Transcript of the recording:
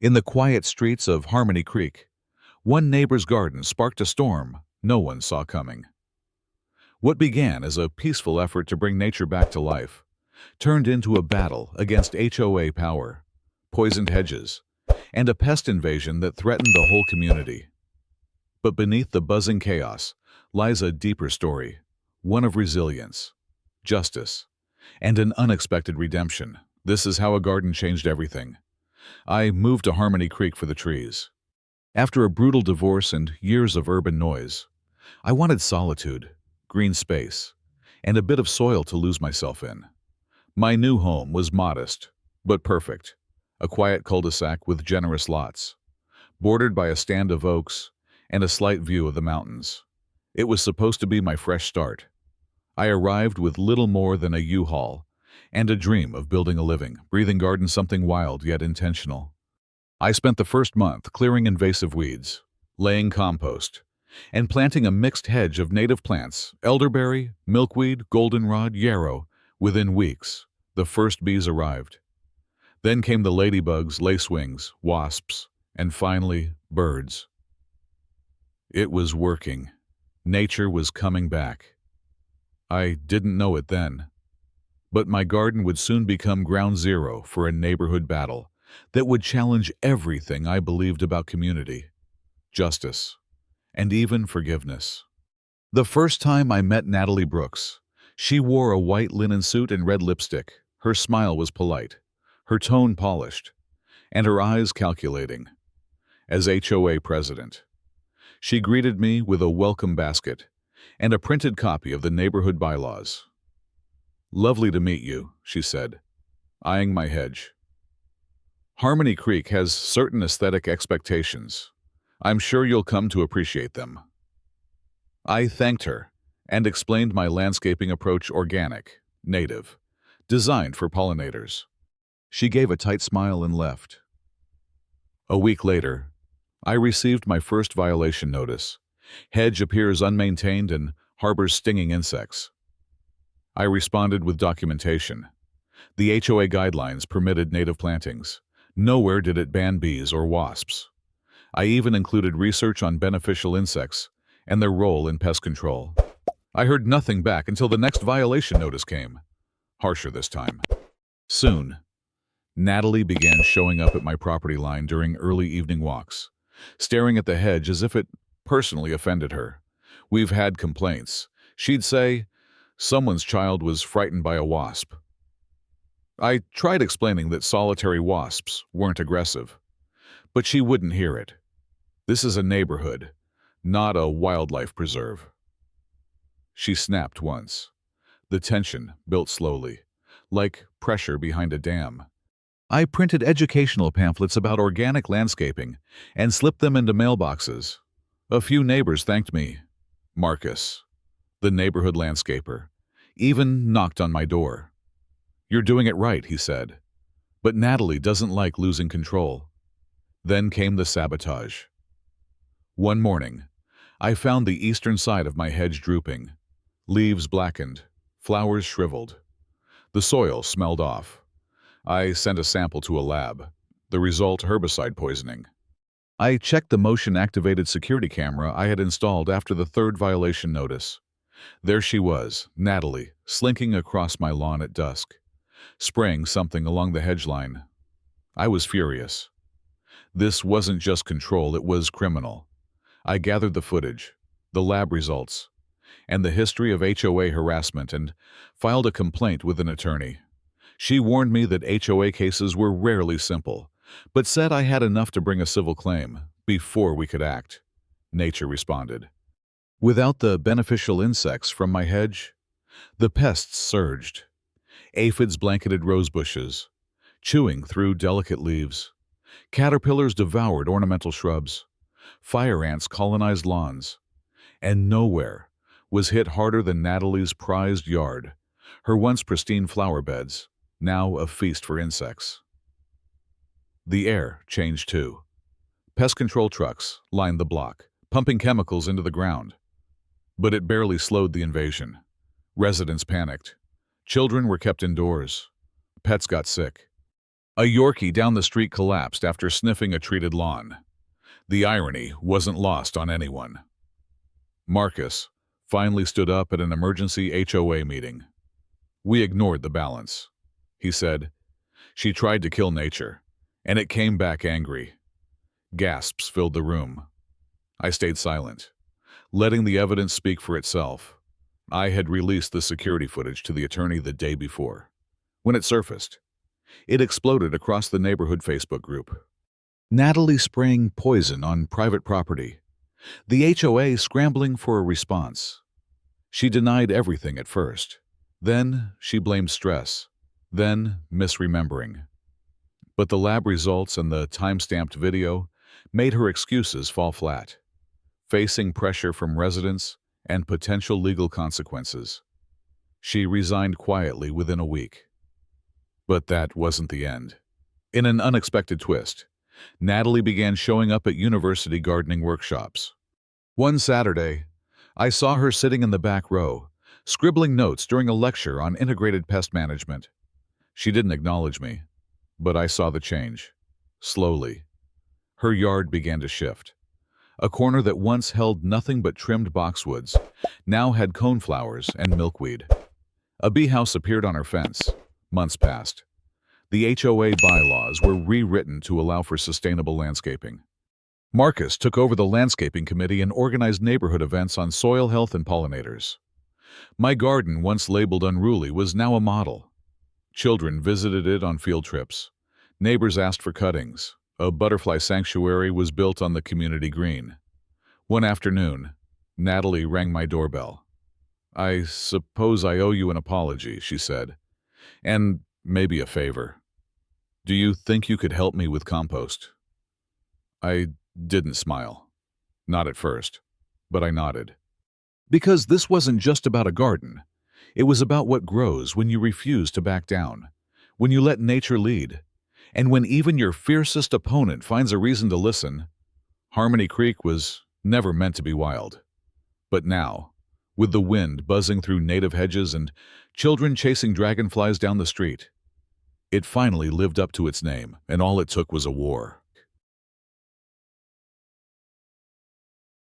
In the quiet streets of Harmony Creek, one neighbor's garden sparked a storm no one saw coming. What began as a peaceful effort to bring nature back to life turned into a battle against HOA power, poisoned hedges, and a pest invasion that threatened the whole community. But beneath the buzzing chaos lies a deeper story, one of resilience, justice, and an unexpected redemption. This is how a garden changed everything. I moved to Harmony Creek for the trees. After a brutal divorce and years of urban noise, I wanted solitude, green space, and a bit of soil to lose myself in. My new home was modest, but perfect. A quiet cul-de-sac with generous lots, bordered by a stand of oaks and a slight view of the mountains. It was supposed to be my fresh start. I arrived with little more than a U-Haul and a dream of building a living, breathing garden, something wild yet intentional. I spent the first month clearing invasive weeds, laying compost, and planting a mixed hedge of native plants, elderberry, milkweed, goldenrod, yarrow. Within weeks, the first bees arrived. Then came the ladybugs, lacewings, wasps, and finally, birds. It was working. Nature was coming back. I didn't know it then, but my garden would soon become ground zero for a neighborhood battle that would challenge everything I believed about community, justice, and even forgiveness. The first time I met Natalie Brooks, she wore a white linen suit and red lipstick. Her smile was polite, her tone polished, and her eyes calculating. As HOA president, she greeted me with a welcome basket and a printed copy of the neighborhood bylaws. "Lovely to meet you," she said, eyeing my hedge. "Harmony Creek has certain aesthetic expectations. I'm sure you'll come to appreciate them." I thanked her and explained my landscaping approach: organic, native, designed for pollinators. She gave a tight smile and left. A week later, I received my first violation notice. Hedge appears unmaintained and harbors stinging insects. I responded with documentation. The HOA guidelines permitted native plantings. Nowhere did it ban bees or wasps. I even included research on beneficial insects and their role in pest control. I heard nothing back until the next violation notice came, harsher this time. Soon, Natalie began showing up at my property line during early evening walks, staring at the hedge as if it personally offended her. "We've had complaints," she'd say. "Someone's child was frightened by a wasp." I tried explaining that solitary wasps weren't aggressive, but she wouldn't hear it. "This is a neighborhood, not a wildlife preserve." She snapped once. The tension built slowly, like pressure behind a dam. I printed educational pamphlets about organic landscaping and slipped them into mailboxes. A few neighbors thanked me. Marcus, the neighborhood landscaper, even knocked on my door. "You're doing it right," he said. "But Natalie doesn't like losing control." Then came the sabotage. One morning, I found the eastern side of my hedge drooping. Leaves blackened, flowers shriveled. The soil smelled off. I sent a sample to a lab. The result: herbicide poisoning. I checked the motion-activated security camera I had installed after the third violation notice. There she was, Natalie, slinking across my lawn at dusk, spraying something along the hedge line. I was furious. This wasn't just control, it was criminal. I gathered the footage, the lab results, and the history of HOA harassment and filed a complaint with an attorney. She warned me that HOA cases were rarely simple, but said I had enough to bring a civil claim before we could act. Nature responded. Without the beneficial insects from my hedge, the pests surged. Aphids blanketed rose bushes, chewing through delicate leaves. Caterpillars devoured ornamental shrubs. Fire ants colonized lawns. And nowhere was hit harder than Natalie's prized yard, her once pristine flower beds, now a feast for insects. The air changed too. Pest control trucks lined the block, pumping chemicals into the ground. But it barely slowed the invasion. Residents panicked. Children were kept indoors. Pets got sick. A Yorkie down the street collapsed after sniffing a treated lawn. The irony wasn't lost on anyone. Marcus finally stood up at an emergency HOA meeting. "We ignored the balance," he said. "She tried to kill nature, and it came back angry." Gasps filled the room. I stayed silent, letting the evidence speak for itself. I had released the security footage to the attorney the day before. When it surfaced, it exploded across the neighborhood Facebook group. Natalie spraying poison on private property. The HOA scrambling for a response. She denied everything at first. Then she blamed stress. Then misremembering. But the lab results and the time-stamped video made her excuses fall flat, facing pressure from residents and potential legal consequences. She resigned quietly within a week. But that wasn't the end. In an unexpected twist, Natalie began showing up at university gardening workshops. One Saturday, I saw her sitting in the back row, scribbling notes during a lecture on integrated pest management. She didn't acknowledge me, but I saw the change. Slowly, her yard began to shift. A corner that once held nothing but trimmed boxwoods now had coneflowers and milkweed. A bee house appeared on her fence. Months passed. The HOA bylaws were rewritten to allow for sustainable landscaping. Marcus took over the landscaping committee and organized neighborhood events on soil health and pollinators. My garden, once labeled unruly, was now a model. Children visited it on field trips. Neighbors asked for cuttings. A butterfly sanctuary was built on the community green. One afternoon, Natalie rang my doorbell. "I suppose I owe you an apology," she said, "and maybe a favor. Do you think you could help me with compost?" I didn't smile. Not at first, but I nodded. Because this wasn't just about a garden. It was about what grows when you refuse to back down, when you let nature lead, and when even your fiercest opponent finds a reason to listen. Harmony Creek was never meant to be wild. But now, with the wind buzzing through native hedges and children chasing dragonflies down the street, it finally lived up to its name, and all it took was a war.